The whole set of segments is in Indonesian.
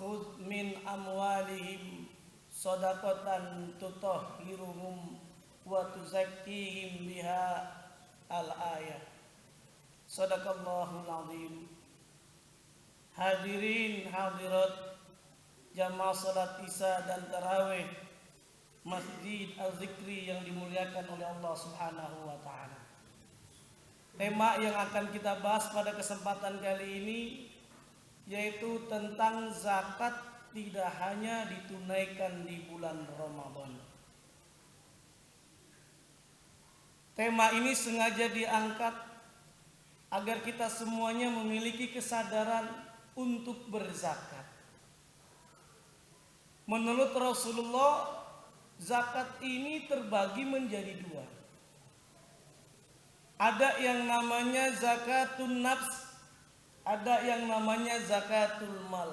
khudh min amwalihim shadaqatan tutahhiruhum wa tuzakkihim biha al-ayah. Shadaqallahul azim. Hadirin hadirat jamaah salat Isya dan tarawih Masjid Al-Zikri yang dimuliakan oleh Allah Subhanahu wa taala. Tema yang akan kita bahas pada kesempatan kali ini yaitu tentang zakat tidak hanya ditunaikan di bulan Ramadan. Tema ini sengaja diangkat agar kita semuanya memiliki kesadaran untuk berzakat. Menurut Rasulullah, zakat ini terbagi menjadi dua. Ada yang namanya zakatun nafs, ada yang namanya zakatul mal.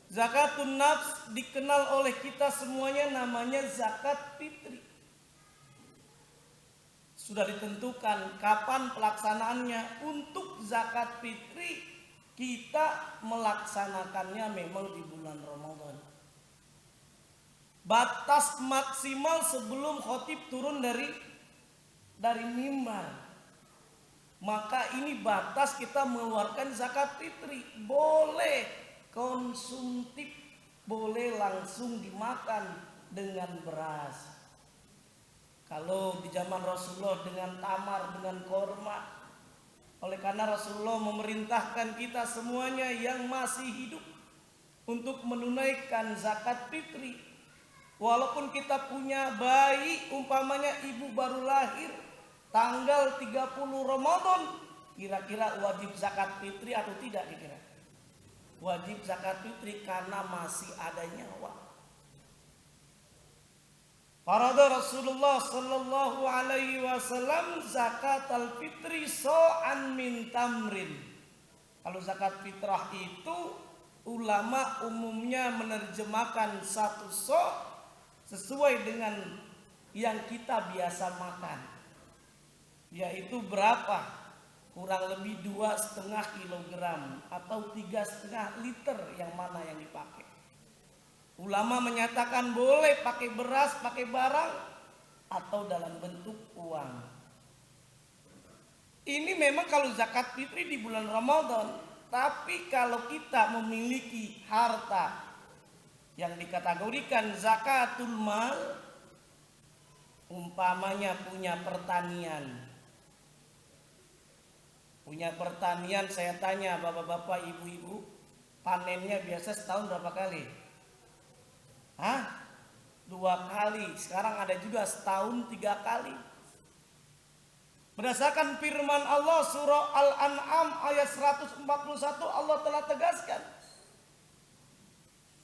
Zakatun nafs dikenal oleh kita semuanya namanya zakat fitri. Sudah ditentukan kapan pelaksanaannya. Untuk zakat fitri kita melaksanakannya memang di bulan Ramadan. Batas maksimal sebelum khotib turun dari mimbar. Maka ini batas kita mengeluarkan zakat fitri. Boleh konsumtif, boleh langsung dimakan dengan beras. Kalau di zaman Rasulullah dengan tamar, dengan korma. Oleh karena Rasulullah memerintahkan kita semuanya yang masih hidup untuk menunaikan zakat fitri. Walaupun kita punya bayi, umpamanya ibu baru lahir tanggal 30 Ramadan, kira-kira wajib zakat fitri atau tidak kira-kira? Wajib zakat fitri karena masih ada nyawa. Farada Rasulullah sallallahu alaihi wasallam zakat al-fitri so'an min tamrin. Kalau zakat fitrah itu ulama umumnya menerjemahkan satu so' sesuai dengan yang kita biasa makan. Yaitu berapa? Kurang lebih 2,5 kilogram atau 3,5 liter yang mana yang dipakai. Ulama menyatakan boleh pakai beras, pakai barang, atau dalam bentuk uang. Ini memang kalau zakat fitri di bulan Ramadan. Tapi kalau kita memiliki harta yang dikategorikan zakatul mal, umpamanya punya pertanian. Punya pertanian, saya tanya bapak-bapak, ibu-ibu, panennya biasa setahun berapa kali? 2 kali. Sekarang ada juga setahun 3 kali. Berdasarkan firman Allah surah Al-An'am ayat 141, Allah telah tegaskan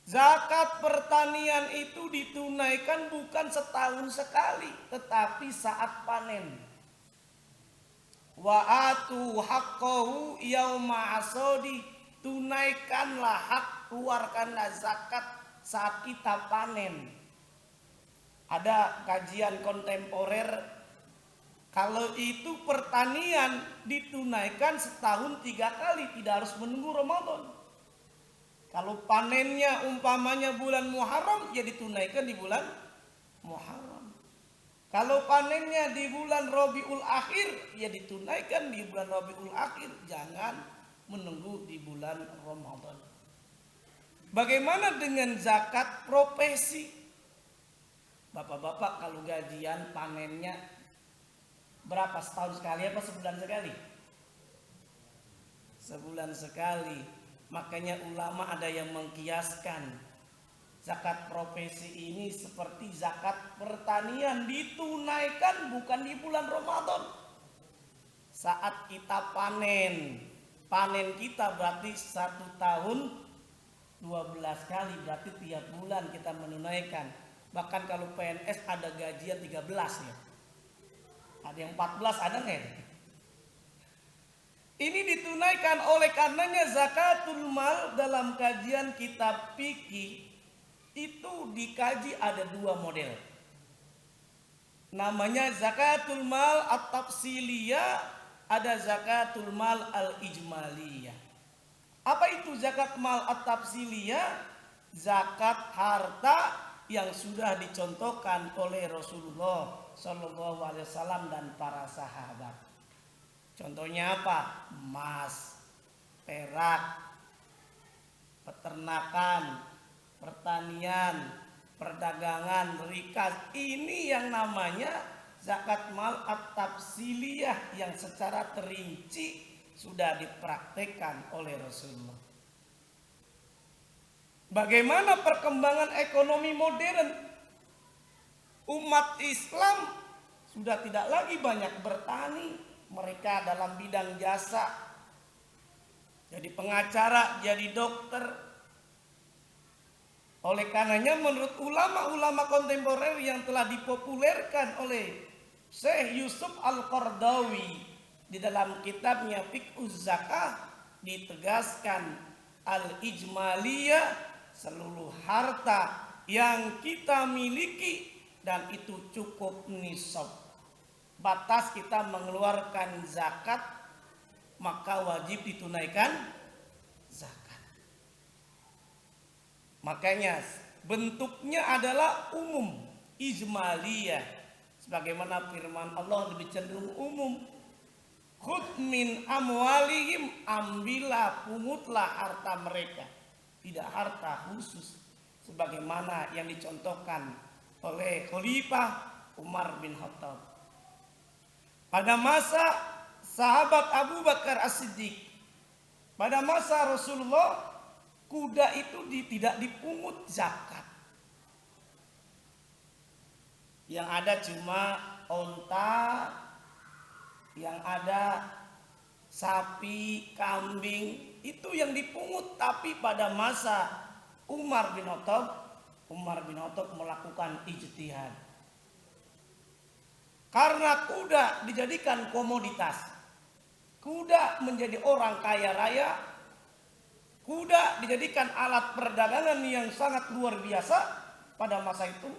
zakat pertanian itu ditunaikan bukan setahun sekali, tetapi saat panen. Wa atu haqqahu yauma asodi, tunaikanlah hak, keluarkanlah zakat saat kita panen. Ada kajian kontemporer, kalau itu pertanian ditunaikan setahun 3 kali, tidak harus menunggu Ramadan. Kalau panennya umpamanya bulan Muharram, ya ditunaikan di bulan Muharram. Kalau panennya di bulan Rabiul Akhir, ya ditunaikan di bulan Rabiul Akhir. Jangan menunggu di bulan Ramadan. Bagaimana dengan zakat profesi? Bapak-bapak kalau gajian panennya berapa? Setahun sekali apa sebulan sekali? Sebulan sekali. Makanya ulama ada yang mengkiaskan zakat profesi ini seperti zakat pertanian, ditunaikan bukan di bulan Ramadan. Saat kita panen kita berarti 1 tahun 12 kali, berarti tiap bulan kita menunaikan. Bahkan kalau PNS ada gajian 13 ya. Ada yang 14, ada nggak? Ini ditunaikan. Oleh karenanya zakatul mal dalam kajian kitab fikih itu dikaji ada 2 model. Namanya zakatul mal at-tafsiliyah, ada zakatul mal al-ijmaliyah. Apa itu zakat mal at-tafsiliyah? Zakat harta yang sudah dicontohkan oleh Rasulullah Shallallahu Alaihi Wasallam dan para sahabat. Contohnya apa? Emas, perak, peternakan, pertanian, perdagangan, rikas. Ini yang namanya zakat mal at-tafsiliyah yang secara terinci sudah dipraktekkan oleh Rasulullah. Bagaimana perkembangan ekonomi modern? Umat Islam sudah tidak lagi banyak bertani, mereka dalam bidang jasa. Jadi pengacara, jadi dokter. Oleh karenanya menurut ulama-ulama kontemporer yang telah dipopulerkan oleh Syekh Yusuf Al-Qardawi di dalam kitabnya Fiqhuz Zakah ditegaskan al-ijmaliyah, seluruh harta yang kita miliki dan itu cukup nisab. Batas kita mengeluarkan zakat, maka wajib ditunaikan zakat. Makanya bentuknya adalah umum, ijmaliyah. Sebagaimana firman Allah lebih cenderung umum. Khudh min amwalihim, ambillah, pungutlah harta mereka. Tidak harta khusus sebagaimana yang dicontohkan oleh Khalifah Umar bin Khattab. Pada masa sahabat Abu Bakar As-Siddiq, pada masa Rasulullah, kuda itu tidak dipungut zakat. Yang ada cuma onta, yang ada sapi, kambing, itu yang dipungut. Tapi pada masa Umar bin Khattab melakukan ijtihad. Karena kuda dijadikan komoditas, kuda menjadi orang kaya raya, kuda dijadikan alat perdagangan yang sangat luar biasa pada masa itu,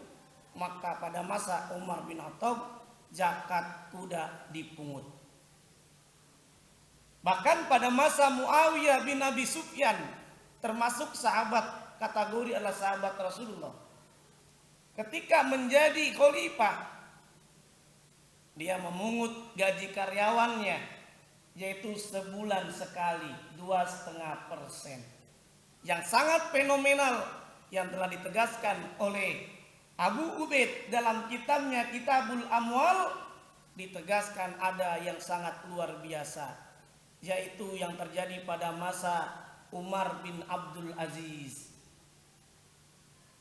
maka pada masa Umar bin Khattab zakat kuda dipungut. Bahkan pada masa Muawiyah bin Abi Sufyan, termasuk sahabat, kategori adalah sahabat Rasulullah, ketika menjadi khalifah, dia memungut gaji karyawannya, yaitu sebulan sekali 2,5%, yang sangat fenomenal, yang telah ditegaskan oleh Abu Ubaid dalam kitabnya Kitabul Amwal. Ditegaskan ada yang sangat luar biasa, yaitu yang terjadi pada masa Umar bin Abdul Aziz,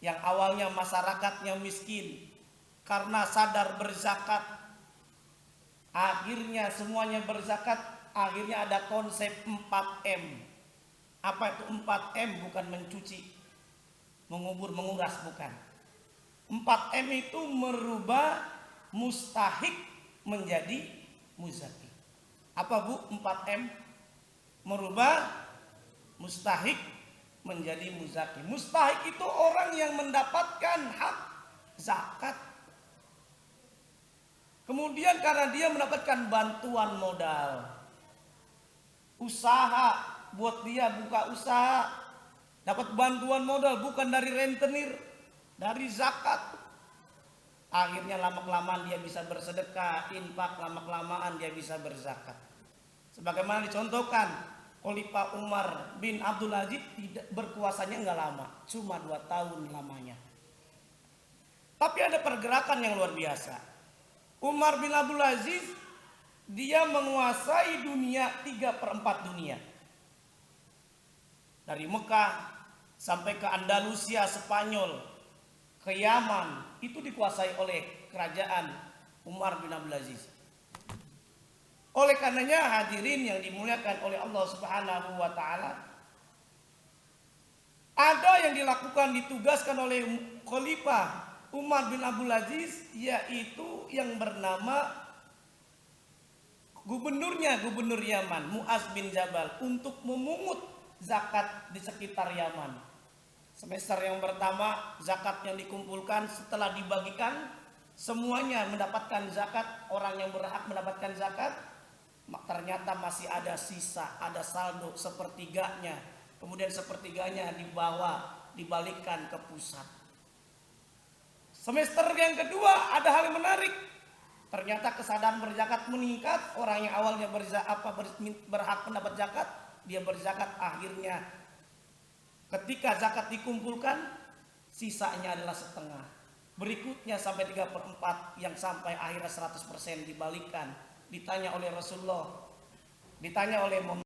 yang awalnya masyarakatnya miskin, karena sadar berzakat, akhirnya semuanya berzakat. Akhirnya ada konsep 4M. Apa itu 4M? Bukan mencuci, mengubur, menguras, bukan. 4M itu merubah mustahik menjadi muzaki. Apa bu 4M? Merubah mustahik menjadi muzaki. Mustahik itu orang yang mendapatkan hak zakat. Kemudian karena dia mendapatkan bantuan modal, usaha, buat dia buka usaha, dapat bantuan modal bukan dari rentenir, dari zakat. Akhirnya lama-kelamaan dia bisa bersedekah, infak, lama-kelamaan dia bisa berzakat. Sebagaimana dicontohkan, Khalifah Umar bin Abdul Aziz tidak berkuasanya enggak lama, cuma 2 tahun lamanya. Tapi ada pergerakan yang luar biasa. Umar bin Abdul Aziz dia menguasai dunia, 3/4 dunia. Dari Mekah sampai ke Andalusia, Spanyol, ke Yaman, itu dikuasai oleh kerajaan Umar bin Abdul Aziz. Oleh karenanya hadirin yang dimuliakan oleh Allah Subhanahu wa taala, ada yang dilakukan, ditugaskan oleh Khalifah Umar bin Abdul Aziz, yaitu yang bernama gubernur Yaman, Mu'az bin Jabal, untuk memungut zakat di sekitar Yaman. Semester yang pertama zakat yang dikumpulkan, setelah dibagikan semuanya mendapatkan zakat, orang yang berhak mendapatkan zakat, ternyata masih ada sisa, ada saldo sepertiganya kemudian sepertiganya dibalikkan ke pusat. Semester yang kedua ada hal yang menarik. Ternyata kesadaran berzakat meningkat. Orang yang awalnya berhak mendapat zakat, dia berzakat. Akhirnya ketika zakat dikumpulkan, sisanya adalah setengah. Berikutnya sampai 3/4, yang sampai akhirnya 100% dibalikkan. Ditanya oleh Rasulullah, ditanya oleh